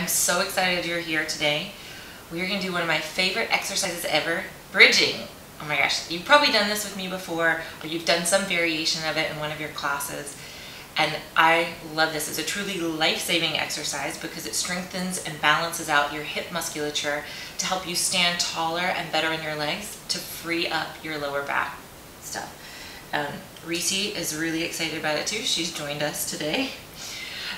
I'm so excited you're here today. We are going to do one of my favorite exercises ever, bridging. Oh my gosh, you've probably done this with me before, or you've done some variation of it in one of your classes. And I love this. It's a truly life-saving exercise because it strengthens and balances out your hip musculature to help you stand taller and better in your legs to free up your lower back stuff. Reese is really excited about it too. She's joined us today.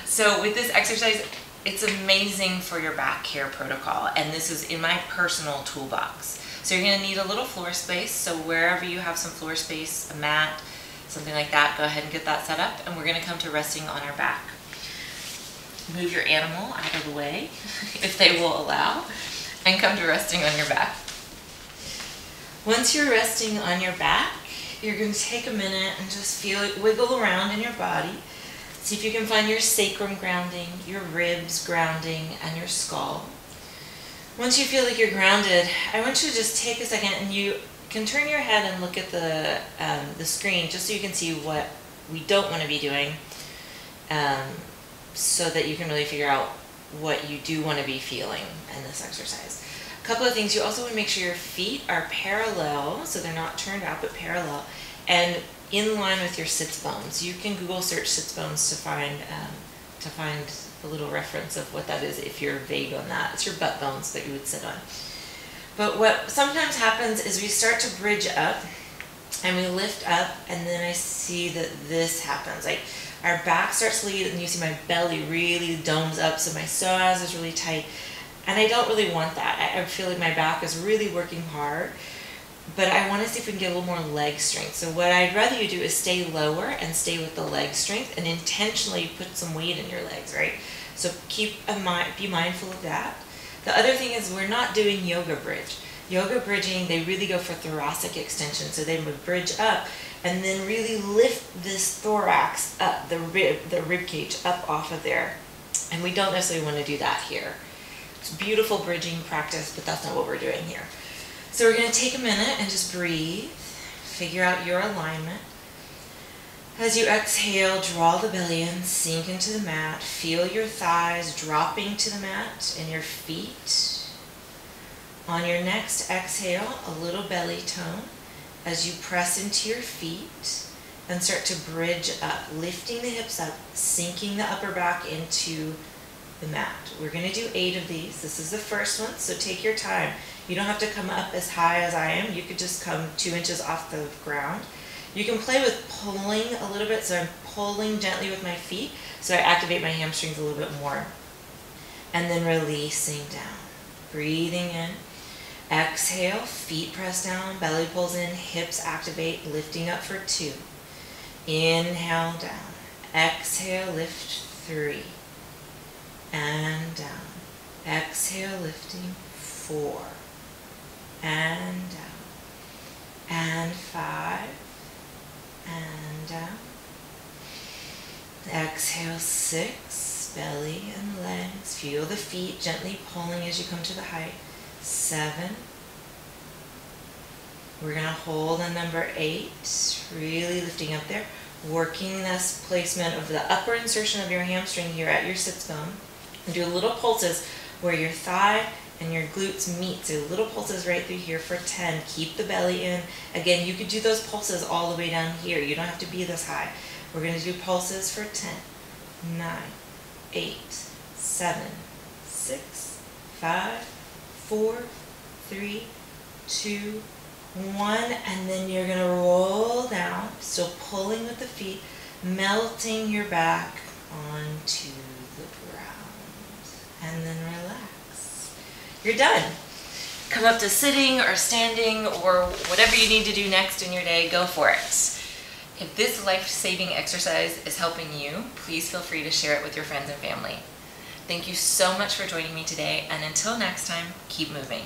So with this exercise, it's amazing for your back care protocol, and this is in my personal toolbox. So you're going to need a little floor space, so wherever you have some floor space, a mat, something like that, go ahead and get that set up, and we're going to come to resting on our back. Move your animal out of the way, if they will allow, and come to resting on your back. Once you're resting on your back, you're going to take a minute and just feel it wiggle around in your body. See if you can find your sacrum grounding, your ribs grounding, and your skull. Once you feel like you're grounded, I want you to just take a second and you can turn your head and look at the screen just so you can see what we don't want to be doing, so that you can really figure out what you do want to be feeling in this exercise. A couple of things: you also want to make sure your feet are parallel, so they're not turned out but parallel, and in line with your sits bones. You can Google search sits bones to find a little reference of what that is if you're vague on that. It's your butt bones that you would sit on. But what sometimes happens is we start to bridge up and we lift up, and then I see that this happens. Like our back starts to lead and you see my belly really domes up, so my psoas is really tight. And I don't really want that. I feel like my back is really working hard. But I want to see if we can get a little more leg strength. So what I'd rather you do is stay lower and stay with the leg strength and intentionally put some weight in your legs, right? So be mindful of that. The other thing is we're not doing yoga bridge. Yoga bridging, they really go for thoracic extension. So they would bridge up and then really lift this thorax up, the rib cage up off of there. And we don't necessarily want to do that here. It's beautiful bridging practice, but that's not what we're doing here. So we're going to take a minute and just breathe, figure out your alignment. As you exhale, draw the belly in, sink into the mat, feel your thighs dropping to the mat and your feet. On your next exhale, a little belly tone as you press into your feet and start to bridge up, lifting the hips up, sinking the upper back into the mat. We're going to do 8 of these. This is the first one, so take your time. You don't have to come up as high as I am. You could just come 2 inches off the ground. You can play with pulling a little bit, so I'm pulling gently with my feet, so I activate my hamstrings a little bit more. And then releasing down. Breathing in. Exhale, feet press down, belly pulls in, hips activate, lifting up for 2. Inhale down. Exhale, lift 3. And down. Exhale, lifting 4. And down. And 5. And down. Exhale, 6. Belly and legs. Feel the feet gently pulling as you come to the height. 7. We're going to hold on number 8. Really lifting up there. Working this placement of the upper insertion of your hamstring here at your sits bone. And do little pulses where your thigh and your glutes meet. So little pulses right through here for 10. Keep the belly in. Again, you could do those pulses all the way down here. You don't have to be this high. We're going to do pulses for 10, 9, 8, 7, 6, 5, 4, 3, 2, 1. And then you're going to roll down, still pulling with the feet, melting your back onto the ground. And then relax. You're done. Come up to sitting or standing or whatever you need to do next in your day, go for it. If this life-saving exercise is helping you, please feel free to share it with your friends and family. Thank you so much for joining me today, and until next time, keep moving.